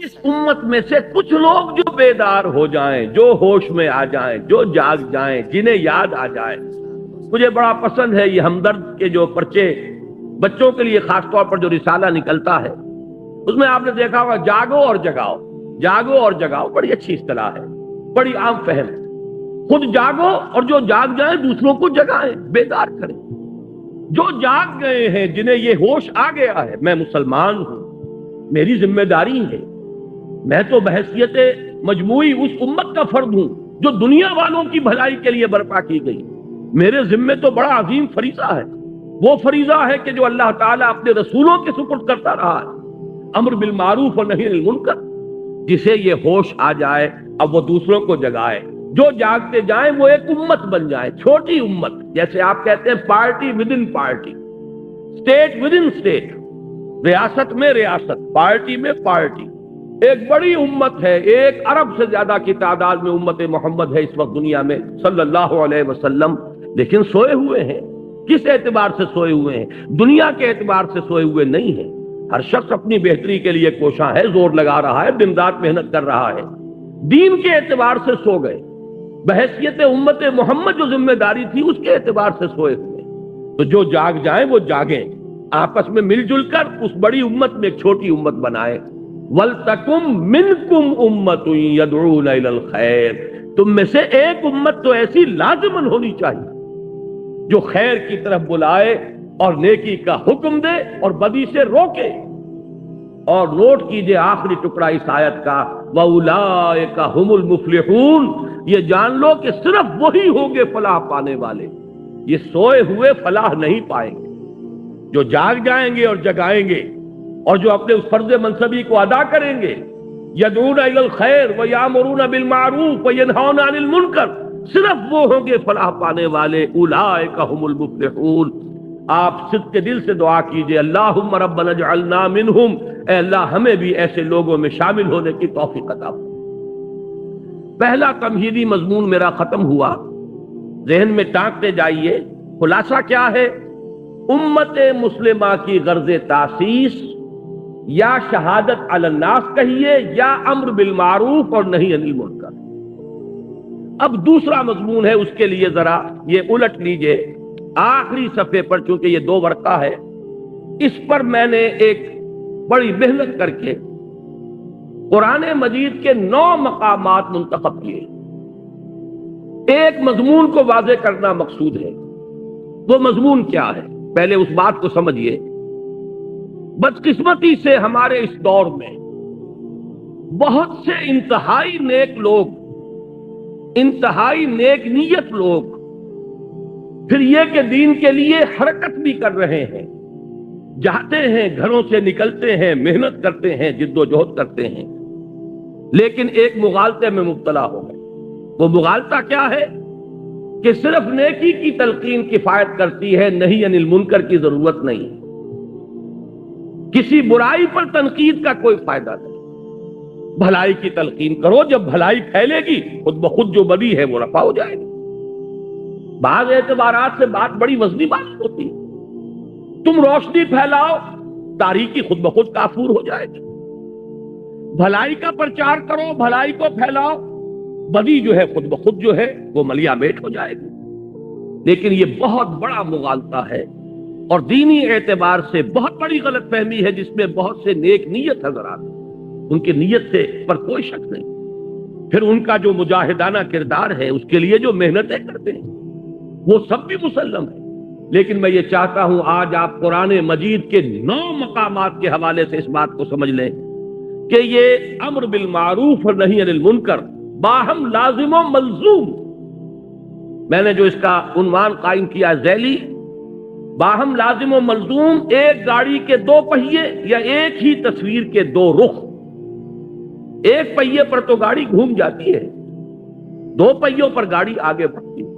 اس امت میں سے کچھ لوگ جو بیدار ہو جائیں، جو ہوش میں آ جائیں، جو جاگ جائیں، جنہیں یاد آ جائے. مجھے بڑا پسند ہے یہ ہمدرد کے جو پرچے بچوں کے لیے خاص طور پر جو رسالہ نکلتا ہے، اس میں آپ نے دیکھا ہوگا جاگو اور جگاؤ، جاگو اور جگاؤ بڑی اچھی اصطلاح ہے، بڑی عام فہم. خود جاگو اور جو جاگ جائیں دوسروں کو جگائیں، بیدار کریں. جو جاگ گئے ہیں، جنہیں یہ ہوش آ گیا ہے میں مسلمان ہوں، میری ذمہ داری ہے، میں تو بحیثیت مجموعی اس امت کا فرد ہوں جو دنیا والوں کی بھلائی کے لیے برپا کی گئی. میرے ذمے تو بڑا عظیم فریضہ ہے، وہ فریضہ ہے کہ جو اللہ تعالیٰ اپنے رسولوں کے سپرد کرتا رہا ہے، امر بالمعروف اور نہی عن المنکر. جسے یہ ہوش آ جائے اب وہ دوسروں کو جگائے. جو جاگتے جائیں وہ ایک امت بن جائے، چھوٹی امت، جیسے آپ کہتے ہیں party with in party, state with in state, ریاست میں ریاست، پارٹی میں پارٹی. ایک بڑی امت ہے، 1 ارب سے زیادہ کی تعداد میں امت محمد ہے اس وقت دنیا میں صلی اللہ علیہ وسلم. لیکن سوئے ہوئے ہیں. کس اعتبار سے سوئے ہوئے ہیں؟ دنیا کے اعتبار سے سوئے ہوئے نہیں ہیں. ہر شخص اپنی بہتری کے لیے کوشاں ہے، زور لگا رہا ہے، دن رات محنت کر رہا ہے. دین کے اعتبار سے سو گئے، بحیثیت امت محمد جو ذمہ داری تھی اس کے اعتبار سے سوئے ہوئے. تو جو جاگ جائیں وہ جاگیں، آپس میں مل جل کر اس بڑی امت میں ایک چھوٹی امت بنائیں. وَلْتَكُمْ مِنْكُمْ أُمَّةٌ يَدْعُونَ إِلَى الْخَيْرِ، تم میں سے ایک امت تو ایسی لازماً ہونی چاہیے جو خیر کی طرف بلائے اور نیکی کا حکم دے اور بدی سے روکے. اور نوٹ کیجئے آخری ٹکڑا اس آیت کا، وَأُولَٰئِكَ هُمُ الْمُفْلِحُونَ، یہ جان لو کہ صرف وہی ہوں گے فلاح پانے والے. یہ سوئے ہوئے فلاح نہیں پائیں گے. جو جاگ جائیں گے اور جگائیں گے اور جو اپنے اس فرض منصبی کو ادا کریں گے، یدعون الی الخیر ویامرون بالمعروف وینہون عن المنکر، صرف وہ ہوں گے فلاح پانے والے. اولئک هم المفلحون. آپ صدق کے دل سے دعا کیجئے، اللہم ربنا اجعلنا منہم، اے اللہ ہمیں بھی ایسے لوگوں میں شامل ہونے کی توفیق عطا فرما. پہلا تمہیدی مضمون میرا ختم ہوا. ذہن میں ٹانکتے جائیے، خلاصہ کیا ہے؟ امت مسلمہ کی غرض تاسیس یا شہادت علی الناس کہیے یا امر بالمعروف اور نہی عن المنکر. اب دوسرا مضمون ہے، اس کے لیے ذرا یہ الٹ لیجئے آخری صفحے پر، چونکہ یہ 2 ورقہ ہے، اس پر میں نے ایک بڑی محنت کر کے قرآن مجید کے 9 مقامات منتخب کیے. ایک مضمون کو واضح کرنا مقصود ہے. وہ مضمون کیا ہے؟ پہلے اس بات کو سمجھیے. بدقسمتی سے ہمارے اس دور میں بہت سے انتہائی نیک لوگ، انتہائی نیک نیت لوگ، پھر یہ کہ دین کے لیے حرکت بھی کر رہے ہیں، جاتے ہیں، گھروں سے نکلتے ہیں، محنت کرتے ہیں، جد و جہد کرتے ہیں، لیکن ایک مغالطے میں مبتلا ہو گئے. وہ مغالطہ کیا ہے؟ کہ صرف نیکی کی تلقین کفایت کرتی ہے، نہی عن المنکر کی ضرورت نہیں. کسی برائی پر تنقید کا کوئی فائدہ نہیں. بھلائی کی تلقین کرو، جب بھلائی پھیلے گی خود بخود جو بدی ہے وہ رفع ہو جائے گی. بعض اعتبارات سے بات بڑی وزنی بات ہوتی ہے. تم روشنی پھیلاؤ، تاریکی خود بخود کافور ہو جائے گی. بھلائی کا پرچار کرو، بھلائی کو پھیلاؤ، بدی جو ہے خود بخود جو ہے وہ ملیا میٹ ہو جائے گی. لیکن یہ بہت بڑا مغالطہ ہے اور دینی اعتبار سے بہت بڑی غلط فہمی ہے، جس میں بہت سے نیک نیت حضرات، ان کی نیت سے پر کوئی شک نہیں. پھر ان کا جو مجاہدانہ کردار ہے، اس کے لیے جو محنتیں کرتے ہیں، وہ سب بھی مسلم ہے. لیکن میں یہ چاہتا ہوں آج آپ قرآن مجید کے 9 مقامات کے حوالے سے اس بات کو سمجھ لیں کہ یہ امر بالمعروف اور نہی عن المنکر باہم لازم و ملزوم. میں نے جو اس کا عنوان قائم کیا ذیلی، باہم لازم و ملزوم، ایک گاڑی کے 2 پہیے یا ایک ہی تصویر کے 2 رخ. ایک پہیے پر تو گاڑی گھوم جاتی ہے، 2 پہیوں پر گاڑی آگے بڑھتی ہے.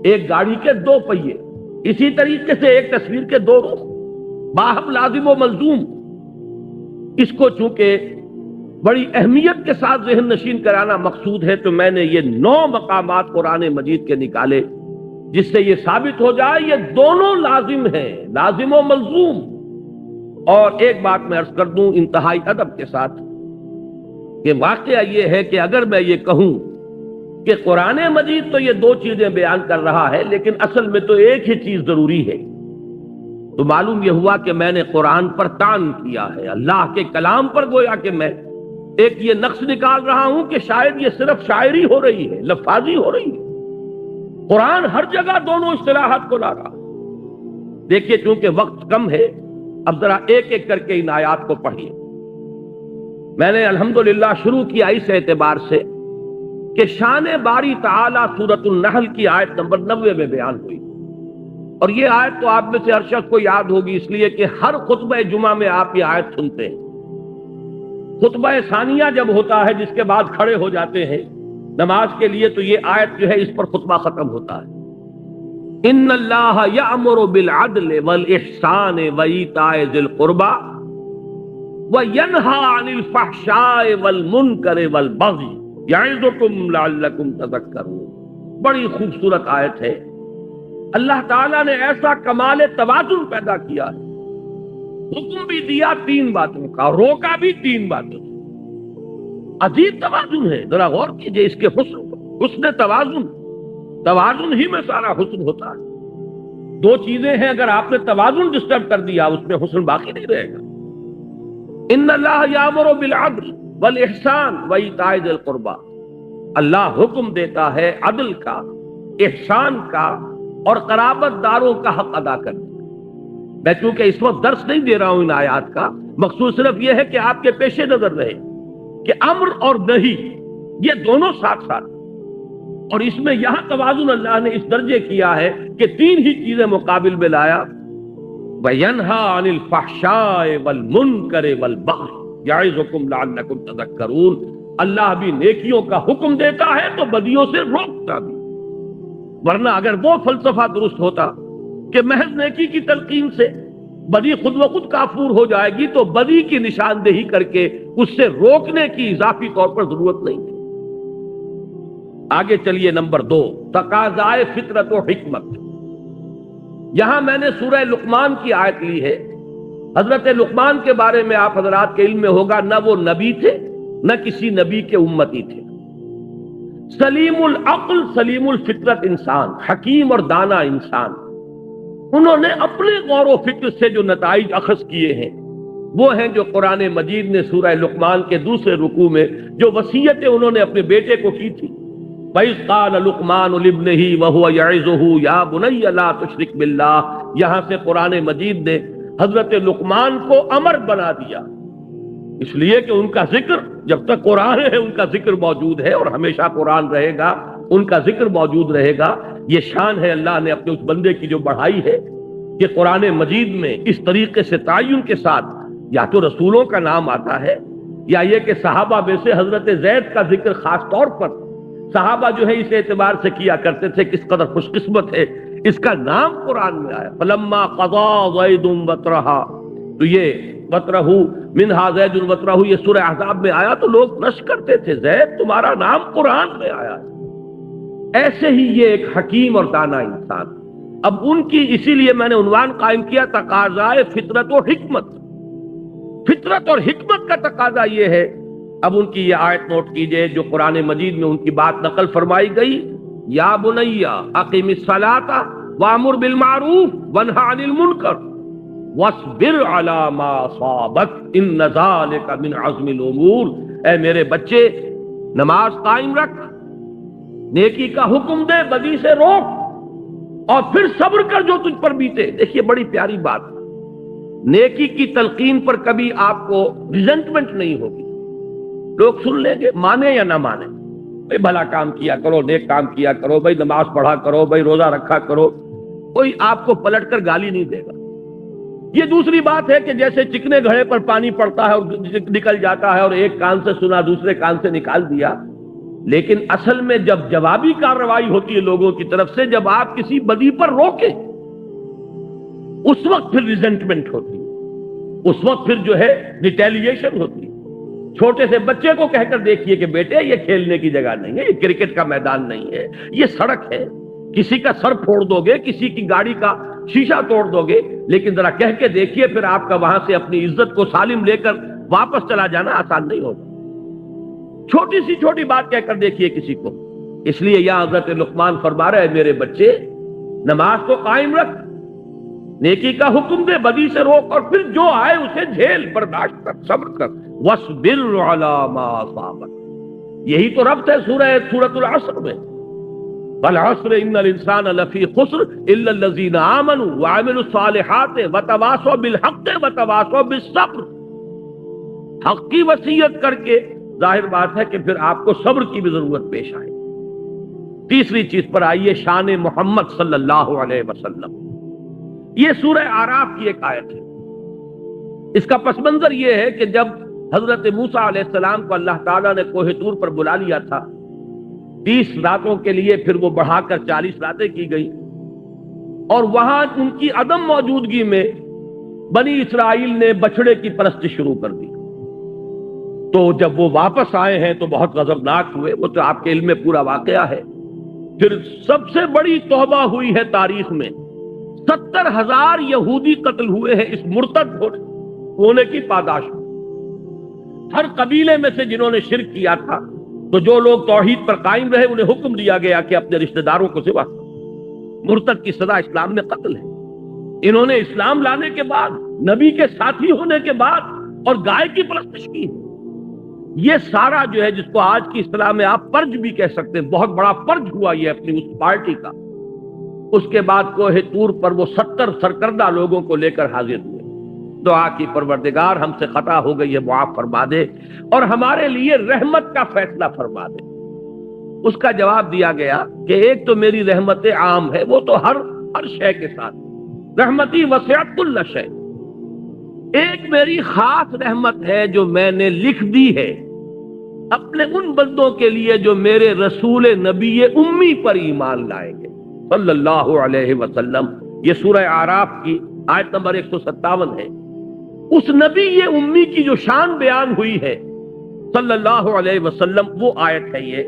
ایک گاڑی کے 2 پہیے، اسی طریقے سے ایک تصویر کے 2 رخ، باہم لازم و ملزوم. اس کو چونکہ بڑی اہمیت کے ساتھ ذہن نشین کرانا مقصود ہے، تو میں نے یہ 9 مقامات قرآن مجید کے نکالے، جس سے یہ ثابت ہو جائے یہ دونوں لازم ہیں، لازم و ملزوم. اور ایک بات میں عرض کر دوں انتہائی ادب کے ساتھ، کہ واقعہ یہ ہے کہ اگر میں یہ کہوں کہ قرآن مجید تو یہ دو چیزیں بیان کر رہا ہے لیکن اصل میں تو ایک ہی چیز ضروری ہے، تو معلوم یہ ہوا کہ میں نے قرآن پر طعن کیا ہے، اللہ کے کلام پر گویا کہ میں ایک یہ نقص نکال رہا ہوں کہ شاید یہ صرف شاعری ہو رہی ہے، لفاظی ہو رہی ہے۔ قرآن ہر جگہ دونوں اصطلاحات کو لا رہا۔ دیکھیے چونکہ وقت کم ہے، اب ذرا ایک ایک کر کے ان آیات کو پڑھیے۔ میں نے الحمدللہ شروع کیا اس اعتبار سے کہ شان باری تعالی سورۃ النحل کی آیت نمبر 90 میں بیان ہوئی، اور یہ آیت تو آپ میں سے ہر شخص کو یاد ہوگی، اس لیے کہ ہر خطبہ جمعہ میں آپ یہ آیت سنتے ہیں۔ خطبہ ثانیہ جب ہوتا ہے جس کے بعد کھڑے ہو جاتے ہیں نماز کے لیے، تو یہ آیت جو ہے اس پر خطبہ ختم ہوتا ہے۔ ان اللہ یأمر بالعدل والاحسان وایتاء ذی القربى وینہی عن الفحشاء والمنکر والبغی یعظکم لعلکم تذکرون۔ بڑی خوبصورت آیت ہے۔ اللہ تعالیٰ نے ایسا کمال توازن پیدا کیا ہے، حکم بھی دیا 3 باتوں کا، روکا بھی 3 باتوں سے۔ عجیب توازن ہے، ذرا غور کیجئے اس کے حسن توازن ہی میں سارا حسن ہوتا ہے۔ 2 چیزیں ہیں، اگر آپ نے توازن ڈسٹرب کر دیا اس میں حسن باقی نہیں رہے گا۔ ان اللہ یامر بالعدل والاحسان وایتاء ذی القربى، اللہ حکم دیتا ہے عدل کا، احسان کا اور قرابت داروں کا حق ادا کرنے کا۔ میں چونکہ اس وقت درس نہیں دے رہا ہوں ان آیات کا، مقصود صرف یہ ہے کہ آپ کے پیش نظر رہے کہ امر اور نہی یہ دونوں ساتھ ساتھ، اور اس میں یہاں توازن اللہ نے اس درجے کیا ہے کہ 3 ہی چیزیں مقابل میں لایا۔ وَيَنْهَا عَنِ الْفَحْشَاءِ وَالْمُنْكَرِ وَالْبَغْيِ يَعِظُكُمْ لَعَلَّكُمْ تَذَكَّرُونَ۔ اللہ بھی نیکیوں کا حکم دیتا ہے تو بدیوں سے روکتا بھی، ورنہ اگر وہ فلسفہ درست ہوتا کہ محض نیکی کی تلقین سے بدی خود و خود کافور ہو جائے گی تو بدی کی نشاندہی کر کے اس سے روکنے کی اضافی طور پر ضرورت نہیں تھی۔ آگے چلیے نمبر 2، تقاضائے فطرت و حکمت۔ یہاں میں نے سورہ لقمان کی آیت لی ہے۔ حضرت لقمان کے بارے میں آپ حضرات کے علم میں ہوگا، نہ وہ نبی تھے نہ کسی نبی کے امتی تھے، سلیم العقل سلیم الفطرت انسان، حکیم اور دانا انسان۔ انہوں نے اپنے غور و فکر سے جو نتائج اخذ کیے ہیں وہ ہیں جو قرآن مجید نے سورہ لقمان کے دوسرے رکوع میں جو وصیتیں انہوں نے اپنے بیٹے کو کی تھی، وَإِذْ قَالَ لُقْمَانُ لِابْنِهِ وَهُوَ يَعِظُهُ يَا بُنَيَّ لَا تُشْرِكْ بِاللَّهِ۔ یہاں سے قرآن مجید نے حضرت لقمان کو امر بنا دیا، اس لیے کہ ان کا ذکر جب تک قرآن ہے ان کا ذکر موجود ہے، اور ہمیشہ قرآن رہے گا ان کا ذکر موجود رہے گا۔ یہ شان ہے اللہ نے اپنے اس بندے کی جو بڑھائی ہے کہ قرآن مجید میں اس طریقے سے تعین کے ساتھ یا تو رسولوں کا نام آتا ہے یا یہ کہ صحابہ میں سے حضرت زید کا ذکر خاص طور پر صحابہ جو ہے اس اعتبار سے کیا کرتے تھے کس قدر خوش قسمت ہے اس کا نام قرآن میں آیا۔ فلما قضا زید وطرہا، تو یہ وطرہ منہا زید وطرہ یہ سورہ احزاب میں آیا تو لوگ نش کرتے تھے زید تمہارا نام قرآن میں آیا ہے۔ ایسے ہی یہ ایک حکیم اور دانا انسان۔ اب ان کی اسی لیے میں نے عنوان قائم کیا تقاضائے فطرت و حکمت۔ فطرت اور حکمت کا تقاضا یہ ہے۔ اب ان کی یہ آیت نوٹ کیجئے جو قرآن مجید میں ان کی بات نقل فرمائی گئی، یا بنی اقم الصلاۃ وامر بالمعروف وانہ عن المنکر واصبر علی ما اصابک ان ذلک من عزم الامور۔ اے میرے بچے نماز قائم رکھ، نیکی کا حکم دے، بدی سے روک، اور پھر صبر کر جو تجھ پر بیتے۔ دیکھیے بڑی پیاری بات، نیکی کی تلقین پر کبھی آپ کو ریزنٹمنٹ نہیں ہوگی، لوگ سن لیں گے مانے یا نہ مانے، بھائی بھلا کام کیا کرو، نیک کام کیا کرو، بھائی نماز پڑھا کرو، بھائی روزہ رکھا کرو، کوئی آپ کو پلٹ کر گالی نہیں دے گا۔ یہ دوسری بات ہے کہ جیسے چکنے گھڑے پر پانی پڑتا ہے اور نکل جاتا ہے، اور ایک کان سے سنا دوسرے کان سے نکال دیا، لیکن اصل میں جب جوابی کارروائی ہوتی ہے لوگوں کی طرف سے، جب آپ کسی بدی پر روکیں اس وقت پھر ریزنٹمنٹ ہوتی ہے، اس وقت پھر جو ہے ریٹیلیشن ہوتی ہے۔ چھوٹے سے بچے کو کہہ کر دیکھیے کہ بیٹے یہ کھیلنے کی جگہ نہیں ہے، یہ کرکٹ کا میدان نہیں ہے، یہ سڑک ہے، کسی کا سر پھوڑ دو گے، کسی کی گاڑی کا شیشہ توڑ دو گے، لیکن ذرا کہہ کے دیکھیے پھر آپ کا وہاں سے اپنی عزت کو سالم لے کر واپس چلا جانا آسان نہیں ہوگا۔ چھوٹی سی چھوٹی بات کہہ کر دیکھیے کسی کو. اس لیے یہاں حضرت لقمان فرما رہے ہیں میرے بچے نماز کو قائم رکھ، نیکی کا حکم دے، بدی سے روک، اور پھر جو آئے اسے جھیل، برداشت کر، صبر کر. وَاصْبِرْ عَلَىٰ مَا أَصَابَكَ، یہی تو ربط ہے سورۃ العصر میں. وَالْعَصْرِ إِنَّ الْإِنسَانَ لَفِي خُسْرٍ إِلَّا الَّذِينَ آمَنُوا وَعَمِلُوا الصَّالِحَاتِ وَتَوَاصَوْا بِالْحَقِّ وَتَوَاصَوْا بِالصَّبْرِ. حق کی وصیت کر کے ظاہر بات ہے کہ پھر آپ کو صبر کی بھی ضرورت پیش آئے. تیسری چیز پر آئیے، شان محمد صلی اللہ علیہ وسلم. یہ سورہ اعراف کی ایک آیت ہے. اس کا پس منظر یہ ہے کہ جب حضرت موسیٰ علیہ السلام کو اللہ تعالیٰ نے کوہ طور پر بلا لیا تھا 30 راتوں کے لیے، پھر وہ بڑھا کر 40 راتیں کی گئی، اور وہاں ان کی عدم موجودگی میں بنی اسرائیل نے بچڑے کی پرست شروع کر دی. تو جب وہ واپس آئے ہیں تو بہت غضبناک ہوئے، وہ تو آپ کے علم میں پورا واقعہ ہے. پھر سب سے بڑی توبہ ہوئی ہے تاریخ میں، 70,000 یہودی قتل ہوئے ہیں اس مرتد ہونے کی پاداش میں. ہر قبیلے میں سے جنہوں نے شرک کیا تھا، تو جو لوگ توحید پر قائم رہے انہیں حکم دیا گیا کہ اپنے رشتہ داروں کو ذبح کرو. مرتد کی سزا اسلام میں قتل ہے. انہوں نے اسلام لانے کے بعد، نبی کے ساتھی ہونے کے بعد، اور گائے کی پرستش کی. یہ سارا جو ہے جس کو آج کی اصطلاح میں آپ پرج بھی کہہ سکتے ہیں، بہت بڑا پرج ہوا یہ اپنی اس پارٹی کا. اس کے بعد کوہ طور پر وہ 70 سرکردہ لوگوں کو لے کر حاضر ہوئے. دعا کی پروردگار ہم سے خطا ہو گئی ہے، معاف فرما دے اور ہمارے لیے رحمت کا فیصلہ فرما دے. اس کا جواب دیا گیا کہ ایک تو میری رحمت عام ہے، وہ تو ہر شے کے ساتھ، رحمتی وسعت کل شے. ایک میری خاص رحمت ہے جو میں نے لکھ دی ہے اپنے ان بندوں کے لیے جو میرے رسول نبی امی پر ایمان لائیں گے صلی اللہ علیہ وسلم. یہ سورہ اعراف کی آیت نمبر 157 ہے. اس نبی امی کی جو شان بیان ہوئی ہے صلی اللہ علیہ وسلم، وہ آیت ہے یہ،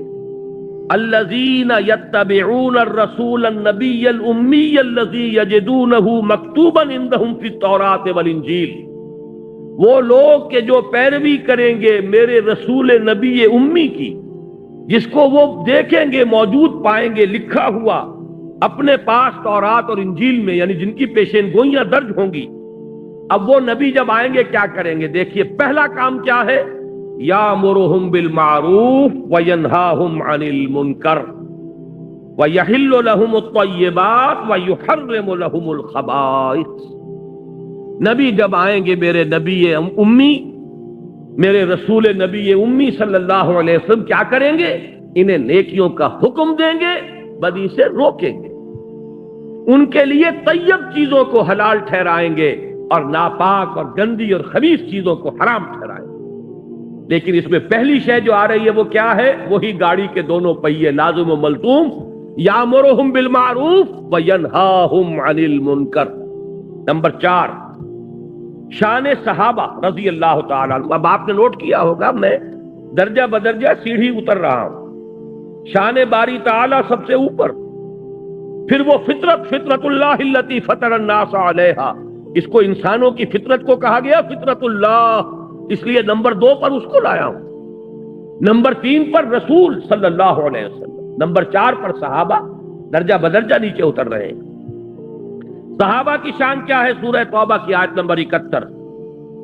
الذین یتبعون الرسول النبی الامی الذی یجدونہ مکتوبا عندہم فی التوراۃ والانجیل. وہ لوگ کہ جو پیروی کریں گے میرے رسول نبی امی کی، جس کو وہ دیکھیں گے، موجود پائیں گے لکھا ہوا اپنے پاس تورات اور انجیل میں، یعنی جن کی پیشین گوئیاں درج ہوں گی. اب وہ نبی جب آئیں گے کیا کریں گے؟ دیکھیے پہلا کام کیا ہے، یامرہم بالمعروف وینہاہم عن المنکر ویحل لہم الطیبات ویحرم لہم الخبائث. نبی جب آئیں گے میرے نبی امی، میرے رسول نبی امی صلی اللہ علیہ وسلم کیا کریں گے؟ انہیں نیکیوں کا حکم دیں گے، بدی سے روکیں گے، ان کے لیے طیب چیزوں کو حلال ٹھہرائیں گے اور ناپاک اور گندی اور خبیث چیزوں کو حرام ٹھہرائیں گے. لیکن اس میں پہلی شے جو آ رہی ہے وہ کیا ہے؟ وہی گاڑی کے دونوں پہیے لازم و ملزوم، یامرہم بالمعروف وینہاہم عن المنکر. نمبر 4، شان صحابہ رضی اللہ تعالیٰ عنہ. اب آپ نے نوٹ کیا ہوگا میں درجہ بدرجہ سیڑھی اتر رہا ہوں. شان باری تعالیٰ سب سے اوپر، پھر وہ فطرت اللہ التی فطر الناس علیہا. اس کو انسانوں کی فطرت کو کہا گیا فطرت اللہ، اس لیے نمبر 2 پر اس کو لایا ہوں. نمبر 3 پر رسول صلی اللہ علیہ وسلم. نمبر 4 پر صحابہ، درجہ بدرجہ نیچے اتر رہے ہیں. صحابہ کی شان کیا ہے؟ سورہ توبہ کی آیت نمبر 71،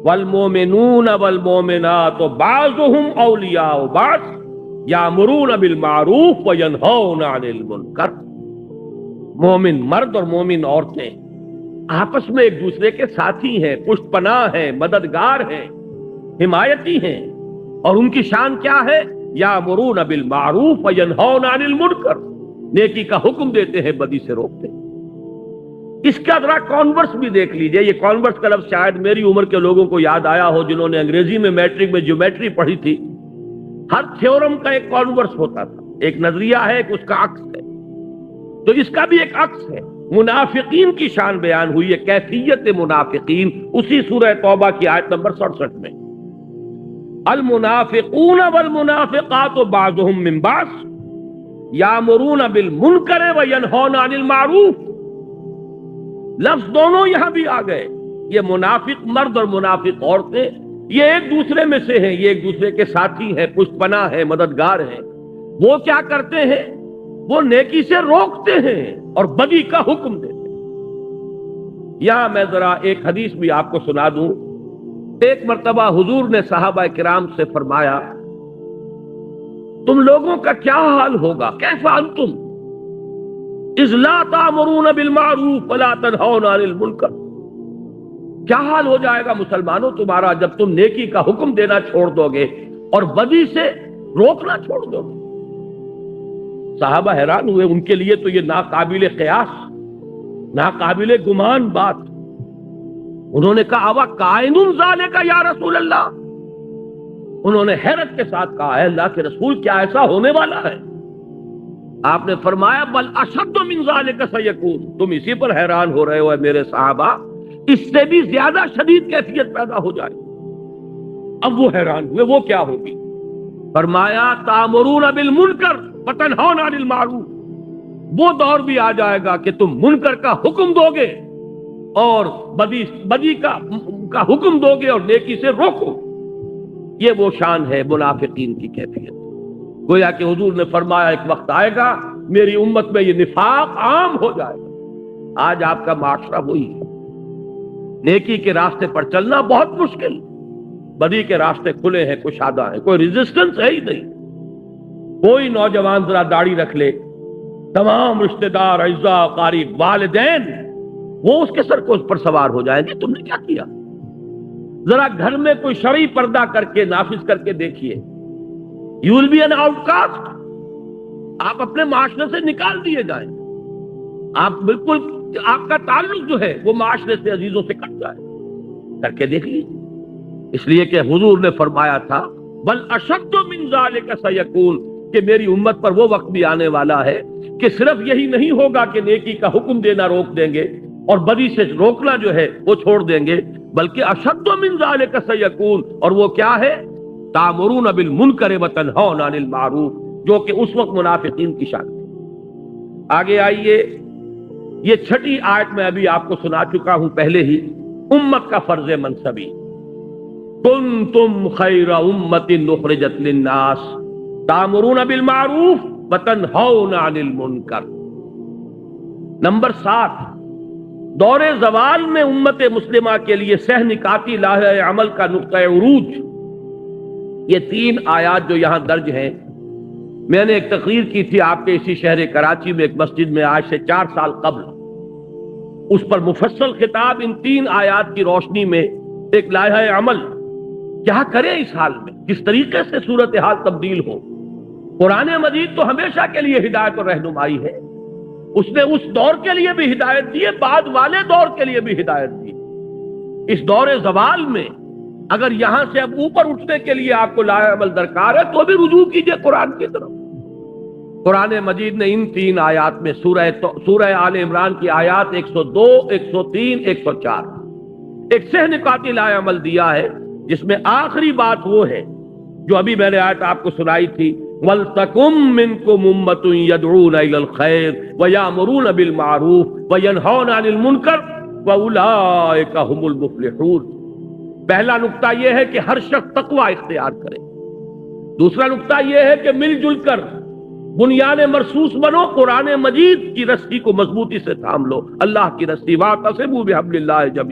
والمومنون والمومنات بعضهم اولیاء بعض یامرون بالمعروف وینہون عن المنکر. مومن مرد اور مومن عورتیں آپس میں ایک دوسرے کے ساتھی ہیں، پشت پناہ ہیں، مددگار ہیں، حمایتی ہیں. اور ان کی شان کیا ہے؟ یامرون بالمعروف وینہون عن المنکر، نیکی کا حکم دیتے ہیں، بدی سے روکتے ہیں. اس کا ذرا کانورس بھی دیکھ لیجئے. یہ کانورس کا لفظ شاید میری عمر کے لوگوں کو یاد آیا ہو جنہوں نے انگریزی میں میٹرک میں جیومیٹری پڑھی تھی. ہر تھیورم کا ایک کانورس ہوتا تھا، ایک نظریہ ہے، ایک اس کا عکس ہے. تو اس کا بھی ایک عکس ہے. منافقین کی شان بیان ہوئی ہے، کیفیت منافقین، اسی سورہ توبہ کی آیت نمبر 67 میں، المنافقون والمنافقات بعضهم من بعض یامرون بالمنکر وینہون عن المعروف. لفظ دونوں یہاں بھی آ گئے. یہ منافق مرد اور منافق عورتیں یہ ایک دوسرے میں سے ہیں، یہ ایک دوسرے کے ساتھی ہیں، پشت پناہ ہیں، مددگار ہیں۔ وہ کیا کرتے ہیں؟ وہ نیکی سے روکتے ہیں اور بدی کا حکم دیتے ہیں۔ یہاں میں ذرا ایک حدیث بھی آپ کو سنا دوں۔ ایک مرتبہ حضور نے صحابہ کرام سے فرمایا، تم لوگوں کا کیا حال ہوگا؟ کیف انتم اذ لا تأمرون بالمعروف ولا تنہون عن المنکر؟ کیا حال ہو جائے گا مسلمانوں تمہارا جب تم نیکی کا حکم دینا چھوڑ دو گے اور بدی سے روکنا چھوڑ دو گے؟ صحابہ حیران ہوئے، ان کے لیے تو یہ ناقابل قیاس، ناقابل گمان بات۔ انہوں نے کہا اوا کائن ذالک یا رسول اللہ؟ انہوں نے حیرت کے ساتھ کہا ہے اللہ کے رسول کیا ایسا ہونے والا ہے؟ آپ نے فرمایا بل اشد من ذالک سیکون، تم اسی پر حیران ہو رہے ہو میرے صحابہ، اس سے بھی زیادہ شدید کیفیت پیدا ہو جائے۔ اب وہ حیران ہوئے، وہ کیا ہوگی؟ فرمایا تامرون بالمنکر وتنہون عن المعروف، وہ دور بھی آ جائے گا کہ تم منکر کا حکم دو گے اور بدی کا حکم دو گے اور نیکی سے روکو۔ یہ وہ شان ہے منافقین کی کیفیت۔ گویا کہ حضور نے فرمایا ایک وقت آئے گا میری امت میں یہ نفاق عام ہو جائے گا۔ آج آپ کا معاشرہ وہی ہے، نیکی کے راستے پر چلنا بہت مشکل، بدی کے راستے کھلے ہیں، کشادہ ہیں، کوئی ریزسٹنس ہے ہی نہیں۔ کوئی نوجوان ذرا داڑھی رکھ لے، تمام رشتہ دار، اعزاء، قریب، والدین وہ اس کے سر کو اس پر سوار ہو جائیں گے تم نے کیا کیا؟ ذرا گھر میں کوئی شرعی پردہ کر کے نافذ کر کے دیکھیے، you will be an outcast, آپ اپنے معاشرے سے نکال دیے جائیں، آپ بالکل آپ کا تعلق جو ہے وہ معاشرے سے، عزیزوں سے کٹ جائے، کر کے دیکھ لیجیے۔ اس لیے کہ حضور نے فرمایا تھا بل اشد من ذالک سیکون، کہ میری امت پر وہ وقت بھی آنے والا ہے کہ صرف یہی نہیں ہوگا کہ نیکی کا حکم دینا روک دیں گے اور بدی سے روکنا جو ہے وہ چھوڑ دیں گے، بلکہ اشد من ذالک سیکون، اور وہ کیا ہے؟ تامرون بالمنکر وتنہون عن المعروف، جو کہ اس وقت منافقین کی شان تھی۔ آگے آئیے، یہ چھٹی آیت میں ابھی آپ کو سنا چکا ہوں پہلے ہی، امت کا فرض منصبی، کنتم خیر امت اخرجت للناس تامرون بالمعروف وتنہون عن المنکر۔ نمبر 7، دور زوال میں امت مسلمہ کے لیے سہ نکاتی لاہ عمل کا نقطہ عروج، یہ 3 آیات جو یہاں درج ہیں۔ میں نے ایک تقریر کی تھی آپ کے اسی شہر کراچی میں ایک مسجد میں آج سے 4 سال قبل، اس پر مفصل خطاب ان 3 آیات کی روشنی میں ایک لائحہ عمل، کیا کریں اس حال میں، کس طریقے سے صورتحال تبدیل ہو۔ قرآن مجید تو ہمیشہ کے لیے ہدایت اور رہنمائی ہے، اس نے اس دور کے لیے بھی ہدایت دی ہے، بعد والے دور کے لیے بھی ہدایت دی۔ اس دور زوال میں اگر یہاں سے اب اوپر اٹھنے کے لیے آپ کو لائحہ عمل درکار ہے تو بھی رجوع کیجئے قرآن کی طرف۔ قرآن مجید نے ان 3 آیات میں سورہ آل عمران کی آیات 102، 103، 104 ایک سہ نکاتی لائحہ عمل دیا ہے، جس میں آخری بات وہ ہے جو ابھی میں نے آیت آپ کو سنائی تھی، وَلْتَكُمْ مِنْكُمْ أُمَّةٌ يَدْعُونَ إِلَى الْخَيْرِ وَيَأْمُرُونَ بِالْمَعْرُوفِ وَيَنْهَوْنَ عَنِ الْمُنْكَرِ وَأُولَئِكَ هُمُ الْمُفْلِحُونَ۔ پہلا نقطہ یہ ہے کہ ہر شخص تقوی اختیار کرے، دوسرا نقطہ یہ ہے کہ مل جل کر بنیان مرصوص بنو، قرآن مجید کی رسی کو مضبوطی سے تھام لو، اللہ کی رسی، وَاعْتَصِمُوا بِحَبْلِ اللَّهِ جَمِيعًا۔